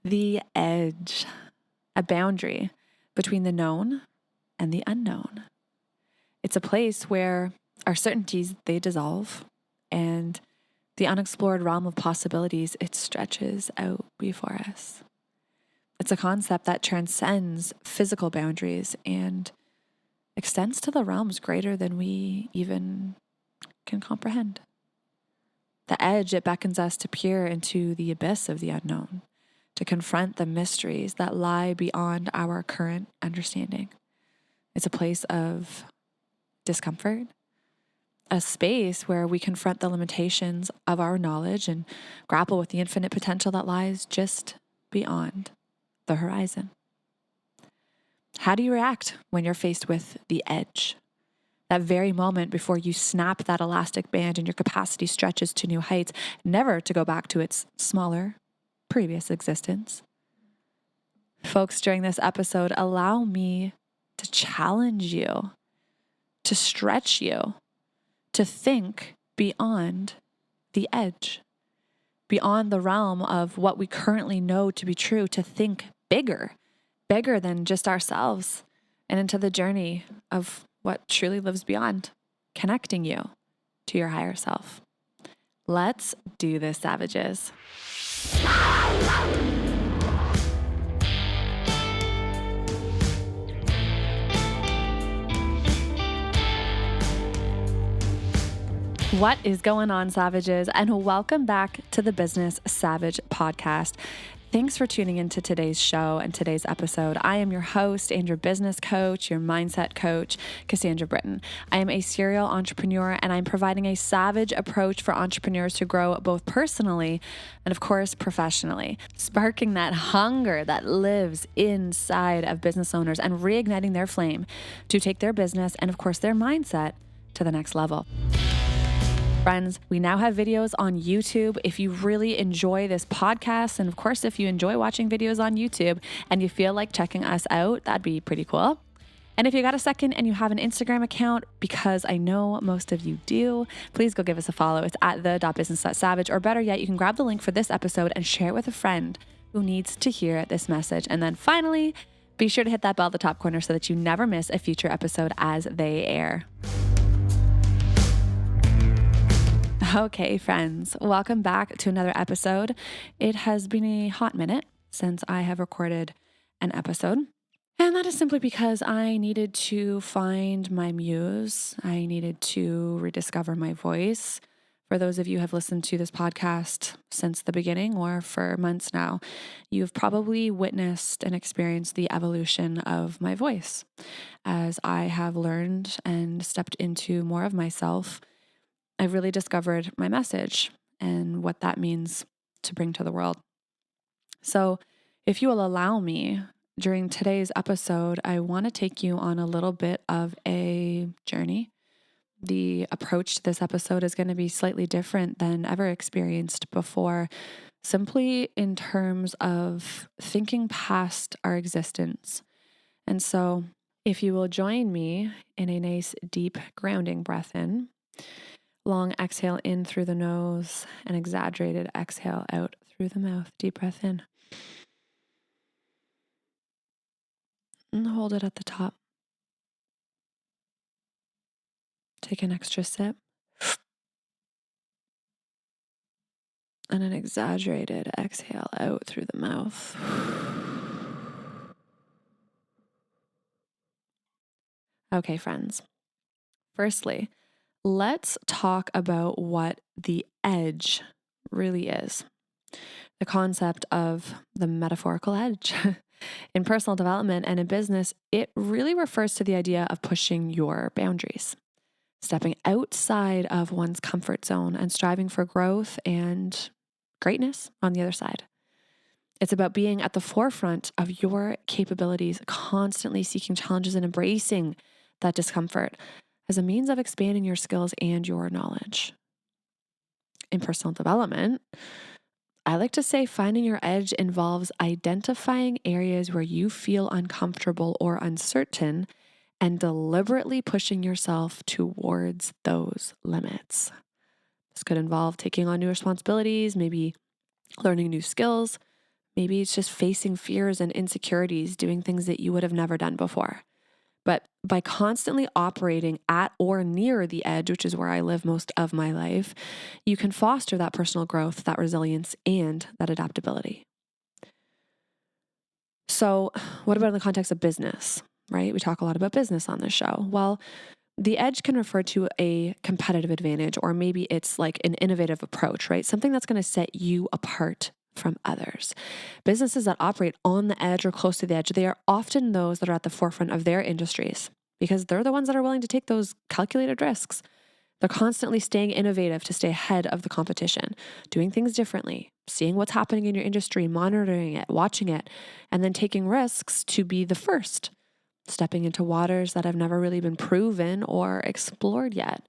The edge, a boundary between the known and the unknown. It's a place where our certainties, they dissolve, and the unexplored realm of possibilities, it stretches out before us. It's a concept that transcends physical boundaries and extends to the realms greater than we even can comprehend. The edge, it beckons us to peer into the abyss of the unknown, to confront the mysteries that lie beyond our current understanding. It's a place of discomfort, a space where we confront the limitations of our knowledge and grapple with the infinite potential that lies just beyond the horizon. How do you react when you're faced with the edge? That very moment before you snap that elastic band and your capacity stretches to new heights, never to go back to its smaller previous existence. Folks, during this episode, allow me to challenge you, to stretch you, to think beyond the edge, beyond the realm of what we currently know to be true, to think bigger than just ourselves, and into the journey of what truly lives beyond, connecting you to your higher self. Let's do this, savages. What is going on, savages? And welcome back to the Business Savage podcast. Thanks for tuning into today's show and today's episode. I am your host and your business coach, your mindset coach, Cassandra Britton. I am a serial entrepreneur, and I'm providing a savage approach for entrepreneurs to grow both personally and, of course, professionally, sparking that hunger that lives inside of business owners and reigniting their flame to take their business and, of course, their mindset to the next level. Friends, we now have videos on YouTube. If you really enjoy this podcast, and of course, if you enjoy watching videos on YouTube and you feel like checking us out, that'd be pretty cool. And if you got a second and you have an Instagram account, because I know most of you do, please go give us a follow. It's at the.business.savage, or better yet, you can grab the link for this episode and share it with a friend who needs to hear this message. And then finally, be sure to hit that bell at the top corner so that you never miss a future episode as they air. Okay, friends, welcome back to another episode. It has been a hot minute since I have recorded an episode, and that is simply because I needed to find my muse. I needed to rediscover my voice. For those of you who have listened to this podcast since the beginning or for months now, you've probably witnessed and experienced the evolution of my voice as I have learned and stepped into more of myself. I've really discovered my message and what that means to bring to the world. So if you will allow me, during today's episode, I want to take you on a little bit of a journey. The approach to this episode is going to be slightly different than ever experienced before, simply in terms of thinking past our existence. And so if you will join me in a nice deep grounding breath in, long exhale in through the nose, and exaggerated exhale out through the mouth. Deep breath in. And hold it at the top. Take an extra sip. And an exaggerated exhale out through the mouth. Okay, friends. Firstly, let's talk about what the edge really is. The concept of the metaphorical edge. In personal development and in business, it really refers to the idea of pushing your boundaries, stepping outside of one's comfort zone and striving for growth and greatness on the other side. It's about being at the forefront of your capabilities, constantly seeking challenges and embracing that discomfort as a means of expanding your skills and your knowledge. In personal development, I like to say finding your edge involves identifying areas where you feel uncomfortable or uncertain and deliberately pushing yourself towards those limits. This could involve taking on new responsibilities, maybe learning new skills, Maybe it's just facing fears and insecurities, doing things that you would have never done before. But by constantly operating at or near the edge, which is where I live most of my life, you can foster that personal growth, that resilience, and that adaptability. So, what about in the context of business, right? We talk a lot about business on this show. Well, the edge can refer to a competitive advantage, or maybe it's like an innovative approach, right? Something that's going to set you apart from others. Businesses that operate on the edge or close to the edge, they are often those that are at the forefront of their industries because they're the ones that are willing to take those calculated risks. They're constantly staying innovative to stay ahead of the competition, doing things differently, seeing what's happening in your industry, monitoring it, watching it, and then taking risks to be the first, stepping into waters that have never really been proven or explored yet.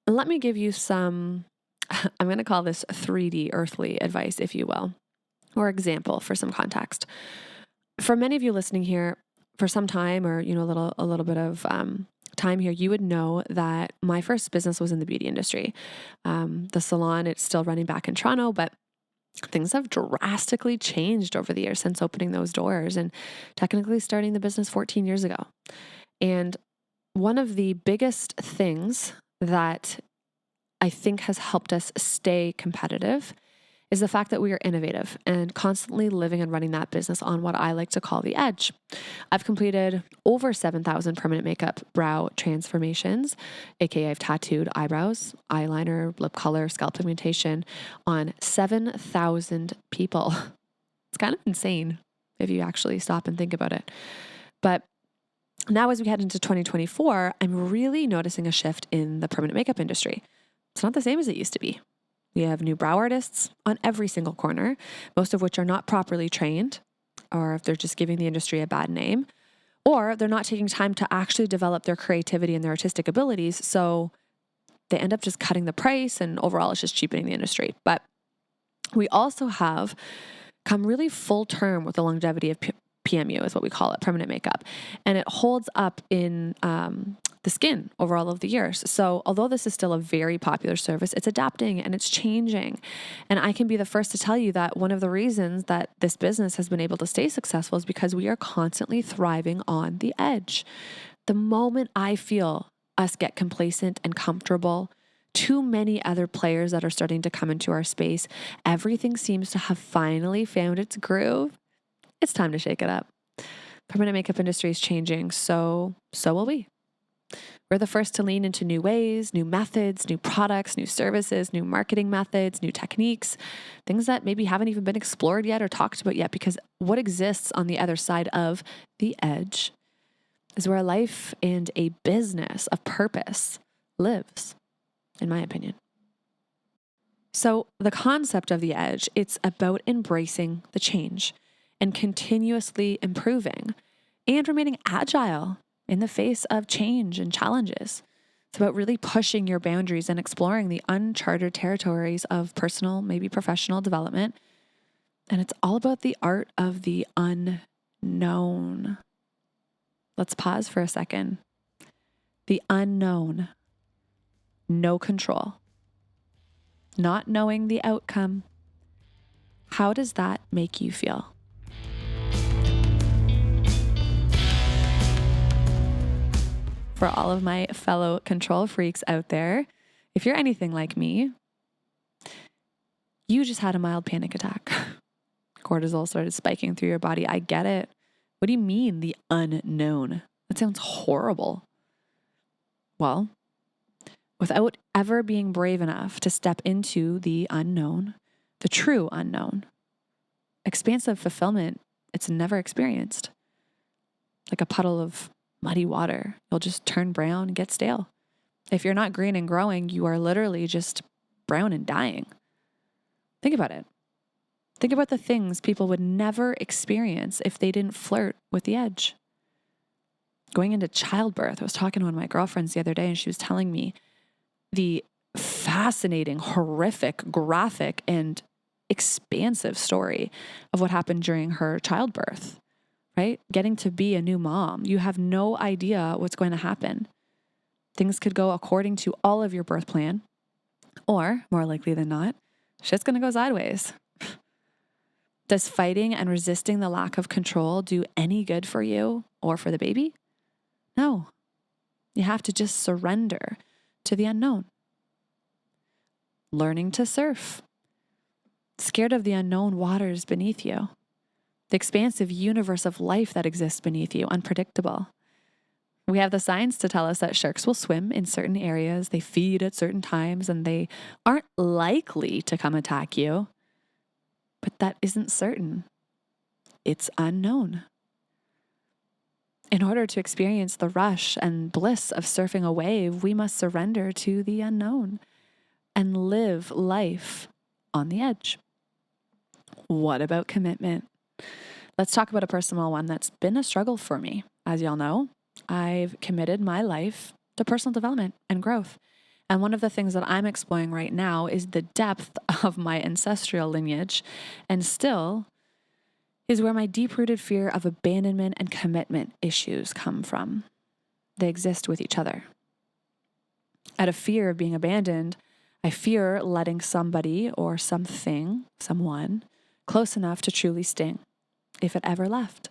And let me give you some, I'm going to call this 3D earthly advice, if you will, or example for some context. For many of you listening here for some time, or a little bit of time here, you would know that my first business was in the beauty industry. The salon, it's still running back in Toronto, but things have drastically changed over the years since opening those doors and technically starting the business 14 years ago. And one of the biggest things that I think has helped us stay competitive is the fact that we are innovative and constantly living and running that business on what I like to call the edge. I've completed over 7,000 permanent makeup brow transformations, aka I've tattooed eyebrows, eyeliner, lip color, scalp pigmentation on 7,000 people. It's kind of insane if you actually stop and think about it. But now as we head into 2024, I'm really noticing a shift in the permanent makeup industry. It's not the same as it used to be. We have new brow artists on every single corner, most of which are not properly trained, or if they're just giving the industry a bad name, or they're not taking time to actually develop their creativity and their artistic abilities. So they end up just cutting the price, and overall it's just cheapening the industry. But we also have come really full term with the longevity of PMU, is what we call it, permanent makeup. And it holds up in the skin over all of the years. So although this is still a very popular service, it's adapting and it's changing. And I can be the first to tell you that one of the reasons that this business has been able to stay successful is because we are constantly thriving on the edge. The moment I feel us get complacent and comfortable, too many other players that are starting to come into our space, everything seems to have finally found its groove. It's time to shake it up. Permanent makeup industry is changing, so will we. We're the first to lean into new ways, new methods, new products, new services, new marketing methods, new techniques, things that maybe haven't even been explored yet or talked about yet, because what exists on the other side of the edge is where a life and a business of purpose lives, in my opinion. So the concept of the edge, it's about embracing the change and continuously improving and remaining agile in the face of change and challenges. It's about really pushing your boundaries and exploring the uncharted territories of personal, maybe professional development. And it's all about the art of the unknown. Let's pause for a second. The unknown. No control. Not knowing the outcome. How does that make you feel? For all of my fellow control freaks out there, if you're anything like me, you just had a mild panic attack. Cortisol started spiking through your body. I get it. What do you mean, the unknown? That sounds horrible. Well, without ever being brave enough to step into the unknown, the true unknown, expansive fulfillment, it's never experienced. Like a puddle of muddy water, you'll just turn brown and get stale. If you're not green and growing, you are literally just brown and dying. Think about it. Think about the things people would never experience if they didn't flirt with the edge. Going into childbirth, I was talking to one of my girlfriends the other day, and she was telling me the fascinating, horrific, graphic, and expansive story of what happened during her childbirth. Right? Getting to be a new mom. You have no idea what's going to happen. Things could go according to all of your birth plan, or more likely than not, shit's going to go sideways. Does fighting and resisting the lack of control do any good for you or for the baby? No. You have to just surrender to the unknown. Learning to surf. Scared of the unknown waters beneath you. The expansive universe of life that exists beneath you, unpredictable. We have the science to tell us that sharks will swim in certain areas, they feed at certain times, and they aren't likely to come attack you. But that isn't certain. It's unknown. In order to experience the rush and bliss of surfing a wave, we must surrender to the unknown and live life on the edge. What about commitment? Let's talk about a personal one that's been a struggle for me. As y'all know, I've committed my life to personal development and growth. And one of the things that I'm exploring right now is the depth of my ancestral lineage, and still is where my deep-rooted fear of abandonment and commitment issues come from. They exist with each other. Out of fear of being abandoned, I fear letting somebody or something, someone, close enough to truly sting, if it ever left.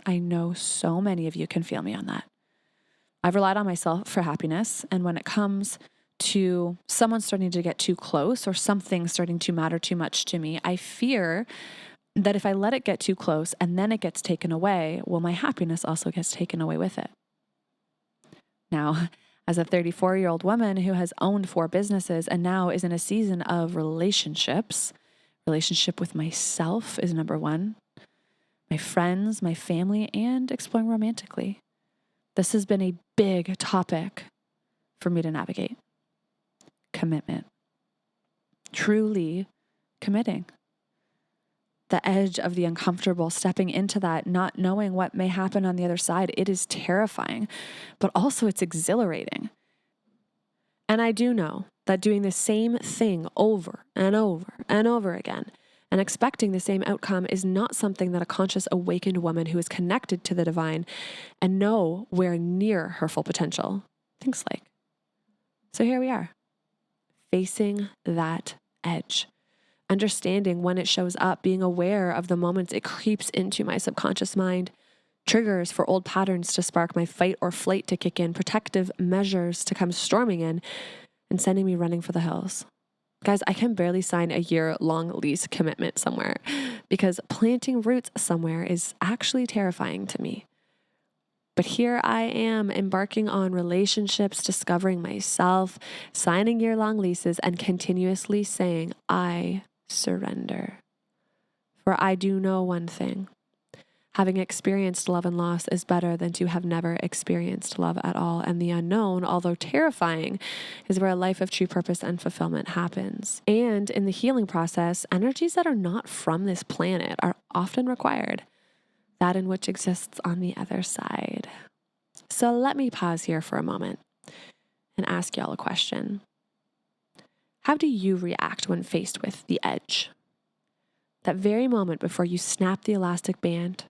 I know so many of you can feel me on that. I've relied on myself for happiness, and when it comes to someone starting to get too close or something starting to matter too much to me, I fear that if I let it get too close and then it gets taken away, well, my happiness also gets taken away with it. Now, as a 34-year-old woman who has owned 4 businesses and now is in a season of relationships, relationship with myself is number 1, my friends, my family, and exploring romantically. This has been a big topic for me to navigate. Commitment. Truly committing. The edge of the uncomfortable, stepping into that, not knowing what may happen on the other side. It is terrifying, but also it's exhilarating. And I do know that doing the same thing over and over and over again and expecting the same outcome is not something that a conscious awakened woman who is connected to the divine and nowhere near her full potential thinks like. So here we are, facing that edge, understanding when it shows up, being aware of the moments it creeps into my subconscious mind, triggers for old patterns to spark, my fight or flight to kick in, protective measures to come storming in and sending me running for the hills. Guys, I can barely sign a year-long lease commitment somewhere because planting roots somewhere is actually terrifying to me. But here I am embarking on relationships, discovering myself, signing year-long leases, and continuously saying, I surrender. For I do know one thing. Having experienced love and loss is better than to have never experienced love at all. And the unknown, although terrifying, is where a life of true purpose and fulfillment happens. And in the healing process, energies that are not from this planet are often required, that in which exists on the other side. So let me pause here for a moment and ask y'all a question. How do you react when faced with the edge? That very moment before you snap the elastic band,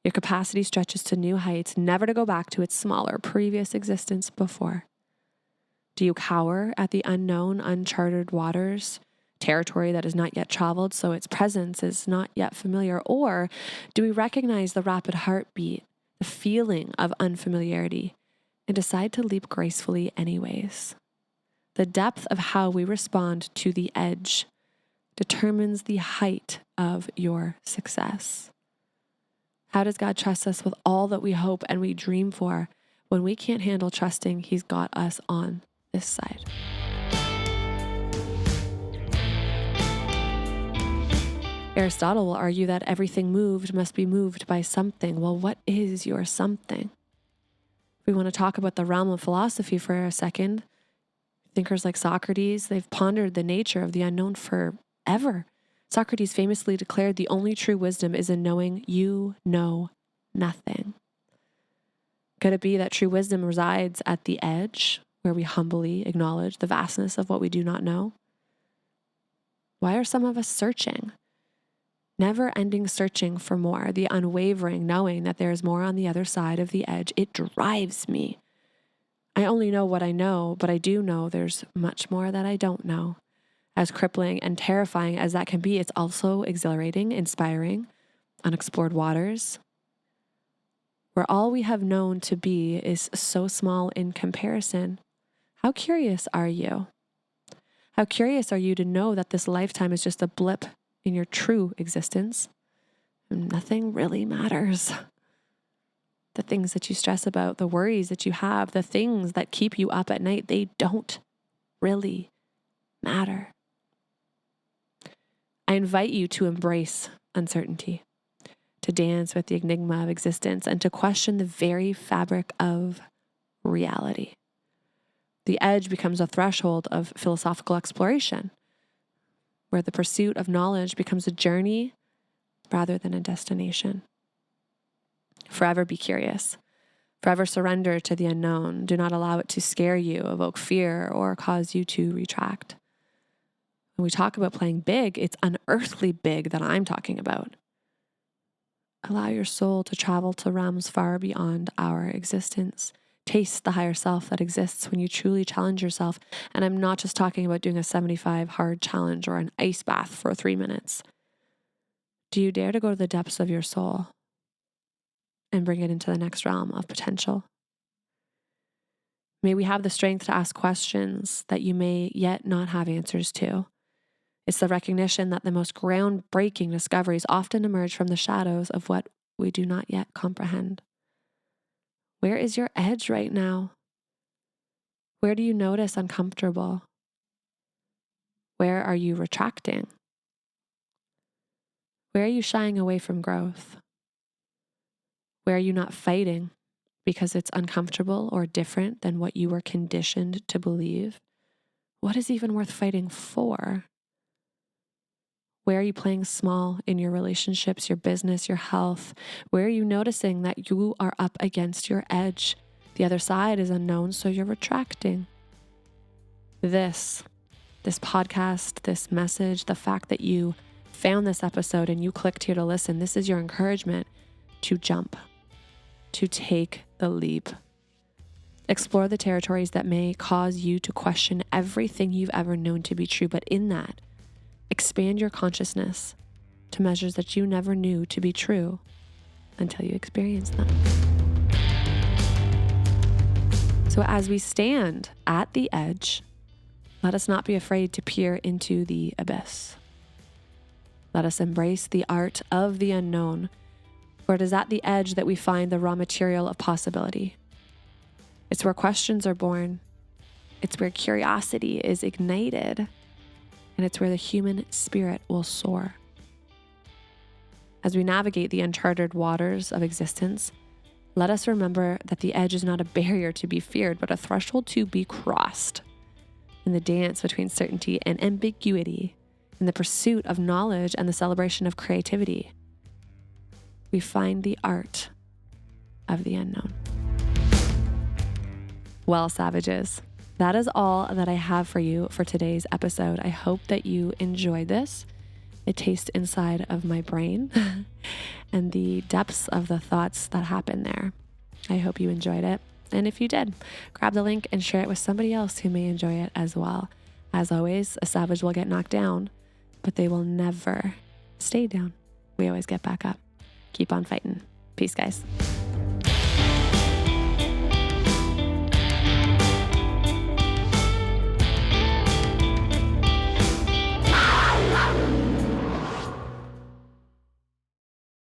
your capacity stretches to new heights, never to go back to its smaller previous existence before. Do you cower at the unknown, uncharted waters, territory that is not yet traveled, so its presence is not yet familiar? Or do we recognize the rapid heartbeat, the feeling of unfamiliarity, and decide to leap gracefully anyways? The depth of how we respond to the edge determines the height of your success. How does God trust us with all that we hope and we dream for when we can't handle trusting He's got us on this side? Aristotle will argue that everything moved must be moved by something. Well, what is your something? If we want to talk about the realm of philosophy for a second, thinkers like Socrates, they've pondered the nature of the unknown forever. Socrates famously declared the only true wisdom is in knowing you know nothing. Could it be that true wisdom resides at the edge, where we humbly acknowledge the vastness of what we do not know? Why are some of us searching? Never-ending searching for more, the unwavering knowing that there is more on the other side of the edge. It drives me. I only know what I know, but I do know there's much more that I don't know. As crippling and terrifying as that can be, it's also exhilarating, inspiring, unexplored waters, where all we have known to be is so small in comparison. How curious are you? How curious are you to know that this lifetime is just a blip in your true existence? Nothing really matters. The things that you stress about, the worries that you have, the things that keep you up at night, they don't really matter. I invite you to embrace uncertainty, to dance with the enigma of existence, and to question the very fabric of reality. The edge becomes a threshold of philosophical exploration, where the pursuit of knowledge becomes a journey rather than a destination. Forever be curious. Forever surrender to the unknown. Do not allow it to scare you, evoke fear, or cause you to retract. When we talk about playing big, it's unearthly big that I'm talking about. Allow your soul to travel to realms far beyond our existence. Taste the higher self that exists when you truly challenge yourself. And I'm not just talking about doing a 75 hard challenge or an ice bath for 3 minutes. Do you dare to go to the depths of your soul and bring it into the next realm of potential? May we have the strength to ask questions that you may yet not have answers to. It's the recognition that the most groundbreaking discoveries often emerge from the shadows of what we do not yet comprehend. Where is your edge right now? Where do you notice uncomfortable? Where are you retracting? Where are you shying away from growth? Where are you not fighting because it's uncomfortable or different than what you were conditioned to believe? What is even worth fighting for? Where are you playing small in your relationships, your business, your health? Where are you noticing that you are up against your edge? The other side is unknown, so you're retracting. This podcast, this message, the fact that you found this episode and you clicked here to listen, this is your encouragement to jump, to take the leap. Explore the territories that may cause you to question everything you've ever known to be true, but in that, expand your consciousness to measures that you never knew to be true until you experience them. So as we stand at the edge, let us not be afraid to peer into the abyss. Let us embrace the art of the unknown, for it is at the edge that we find the raw material of possibility. It's where questions are born. It's where curiosity is ignited. And it's where the human spirit will soar. As we navigate the uncharted waters of existence, let us remember that the edge is not a barrier to be feared, but a threshold to be crossed. In the dance between certainty and ambiguity, in the pursuit of knowledge and the celebration of creativity, we find the art of the unknown. Well, savages, that is all that I have for you for today's episode. I hope that you enjoyed this. It tastes inside of my brain and the depths of the thoughts that happen there. I hope you enjoyed it. And if you did, grab the link and share it with somebody else who may enjoy it as well. As always, a savage will get knocked down, but they will never stay down. We always get back up. Keep on fighting. Peace, guys.